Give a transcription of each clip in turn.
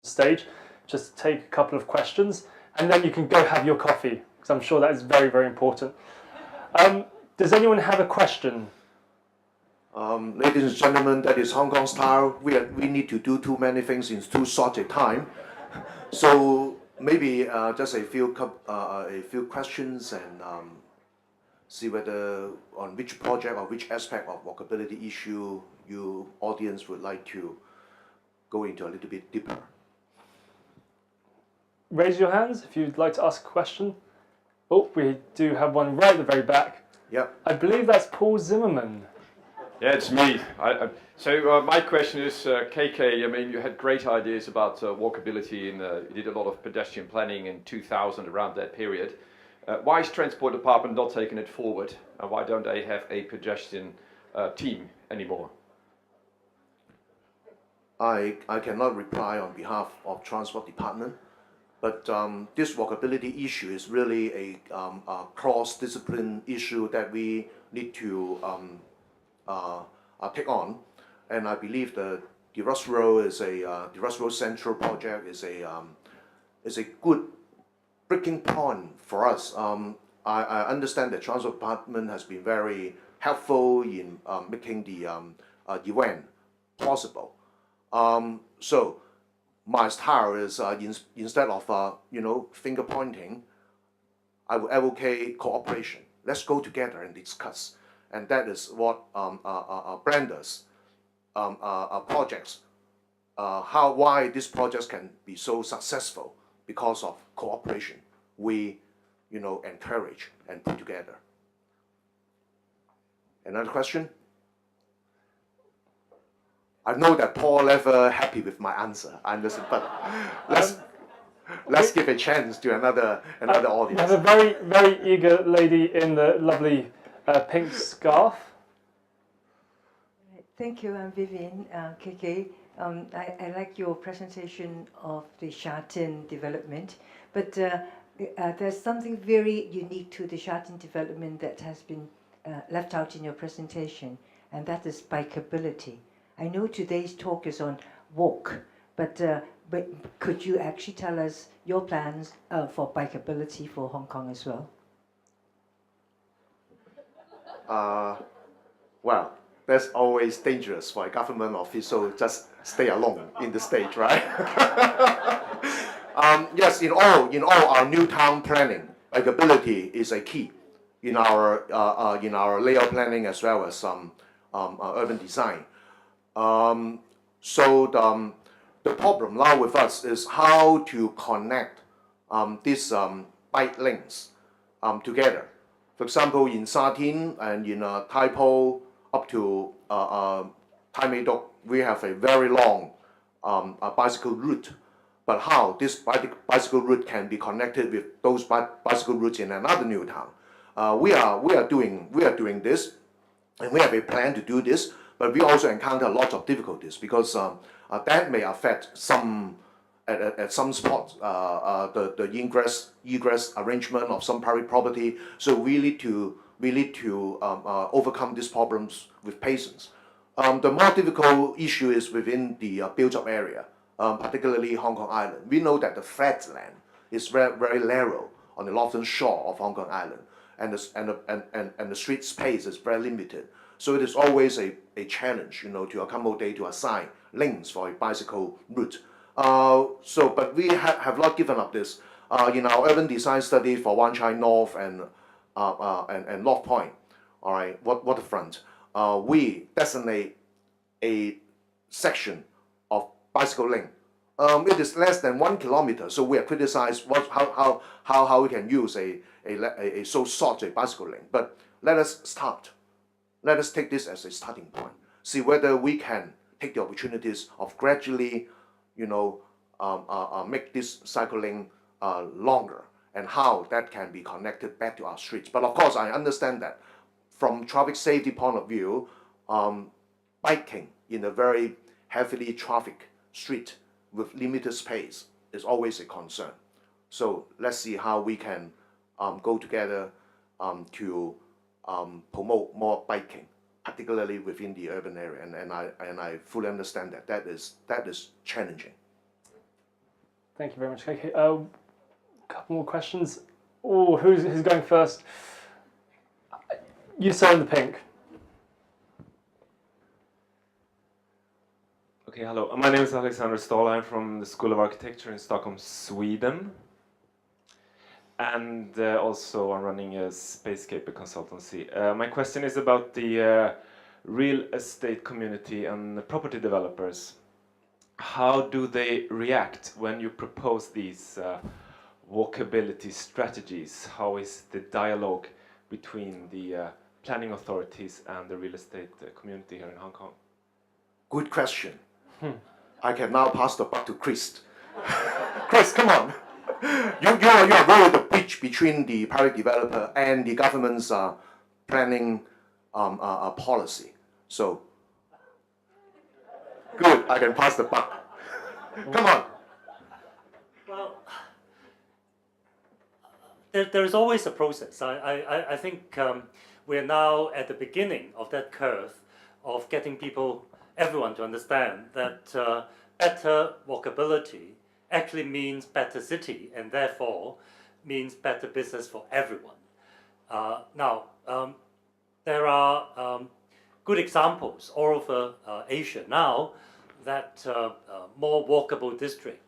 stage, just take a couple of questions, and then you can go have your coffee, because I'm sure that is very, very important. Does anyone have a question? Ladies and gentlemen, that is Hong Kong style. We need to do too many things in too short a time. So maybe just a few questions and see whether on which project or which aspect of walkability issue you audience would like to go into a little bit deeper. Raise your hands if you'd like to ask a question. Oh, we do have one right at the very back. Yep. I believe that's Paul Zimmerman. Yeah, it's me. So my question is, KK, I mean, you had great ideas about walkability and you did a lot of pedestrian planning in 2000, around that period. Why is Transport Department not taking it forward? And why don't they have a pedestrian team anymore? I cannot reply on behalf of Transport Department, but this walkability issue is really a cross-discipline issue that we need to take on, and I believe the Russ Road Central project is a good breaking point for us. I understand that Transport Department has been very helpful in making the event possible. So my style is instead of finger pointing, I will advocate cooperation. Let's go together and discuss. And that is what Brenda's projects, why these projects can be so successful, because of cooperation. We, encourage and put together. Another question? I know that Paul never happy with my answer. I understand, but let's give a chance to another audience. We have a very, very eager lady in the lovely pink scarf. Thank you, I'm Vivian, KK. I like your presentation of the Sha Tin development, but there's something very unique to the Sha Tin development that has been left out in your presentation, and that is bikeability. I know today's talk is on walk, but could you actually tell us your plans for bikeability for Hong Kong as well? Well, that's always dangerous for a government official. Just stay alone in the stage, right? Yes, in all our new town planning, bikeability is a key in our layout planning as well as urban design. So the problem now with us is how to connect these bike lanes together. For example, in Sha Tin and in Tai Po up to Tai Mei Dok, we have a very long bicycle route. But how this bicycle route can be connected with those bicycle routes in another new town? We are doing this, and we have a plan to do this. But we also encounter lots of difficulties because that may affect some at some spots the egress arrangement of some private property. So we need to overcome these problems with patience. The more difficult issue is within the built-up area, particularly Hong Kong Island. We know that the flat land is very, very narrow on the northern shore of Hong Kong Island, and the street space is very limited. So it is always a challenge, to accommodate, to assign lanes for a bicycle route. But we have not given up this. In our urban design study for Wan Chai North and North Point, all right, waterfront, we designate a section of bicycle lane. It is less than 1 kilometer, so we are criticized how we can use a so short a bicycle lane. But let us start. Let us take this as a starting point. See whether we can take the opportunities of gradually, make this cycling longer, and how that can be connected back to our streets. But of course, I understand that from traffic safety point of view, biking in a very heavily trafficked street with limited space is always a concern. So let's see how we can go together to promote more biking, particularly within the urban area, and I fully understand that is challenging. Thank you very much, KK. Couple more questions. Oh, who's going first? You sir in the pink. Okay, hello. My name is Alexander Stahl. I'm from the School of Architecture in Stockholm, Sweden. And also I'm running a Spacescaper consultancy. My question is about the real estate community and the property developers. How do they react when you propose these walkability strategies? How is the dialogue between the planning authorities and the real estate community here in Hong Kong? Good question. I can now pass the buck to Chris. Chris, come on. You are really the bridge between the private developer and the government's planning policy. So, good, I can pass the buck. Come on. Well, there is always a process. I think we're now at the beginning of that curve of getting everyone to understand that better walkability actually means better city and therefore means better business for everyone. Now, there are good examples all over Asia now that more walkable district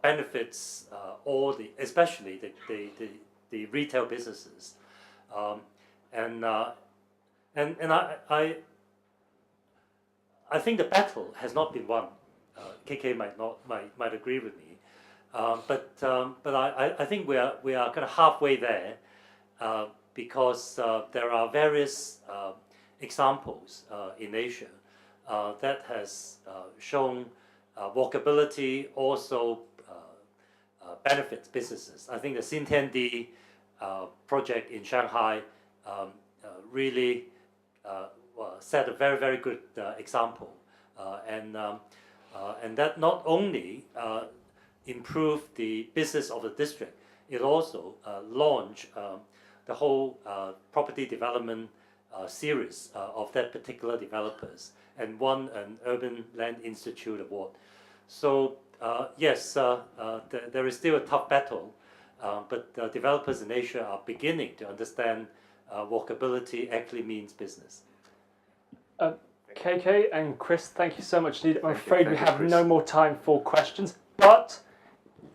benefits especially the retail businesses, and I think the battle has not been won. KK might agree with me, but I think we are kind of halfway there because there are various examples in Asia that has shown walkability also benefits businesses. I think the Xintiandi project in Shanghai really set a very good example, and that not only improved the business of the district, it also launched the whole property development series of that particular developers and won an Urban Land Institute award. So yes, there is still a tough battle, but developers in Asia are beginning to understand walkability actually means business. KK and Chris, thank you so much indeed. I'm afraid we have no more time for questions, but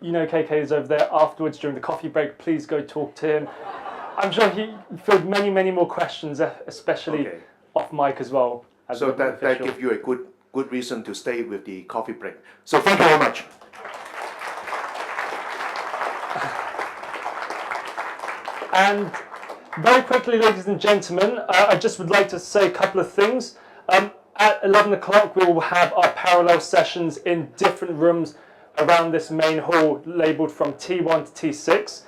you know KK is over there afterwards during the coffee break. Please go talk to him. I'm sure he filled many more questions, especially off mic as well. So that gives you a good reason to stay with the coffee break. So thank you very much. And very quickly, ladies and gentlemen, I just would like to say a couple of things. At 11 o'clock, we will have our parallel sessions in different rooms around this main hall, labelled from T1 to T6.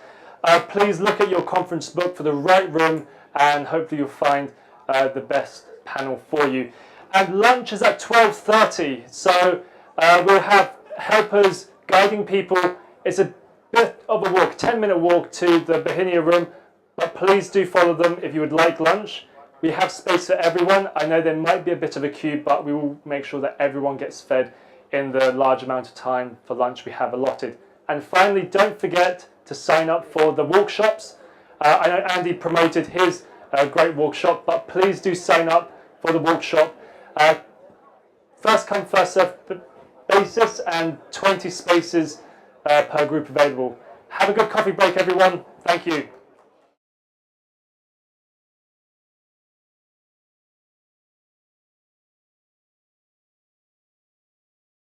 Please look at your conference book for the right room, and hopefully you'll find the best panel for you. And lunch is at 12:30, so we'll have helpers guiding people. It's a bit of a walk, 10-minute walk to the Bohemia room, but please do follow them if you would like lunch. We have space for everyone. I know there might be a bit of a queue, but we will make sure that everyone gets fed in the large amount of time for lunch we have allotted. And finally, don't forget to sign up for the workshops. I know Andy promoted his great workshop, but please do sign up for the workshop. First come, first served basis, and 20 spaces per group available. Have a good coffee break, everyone. Thank you.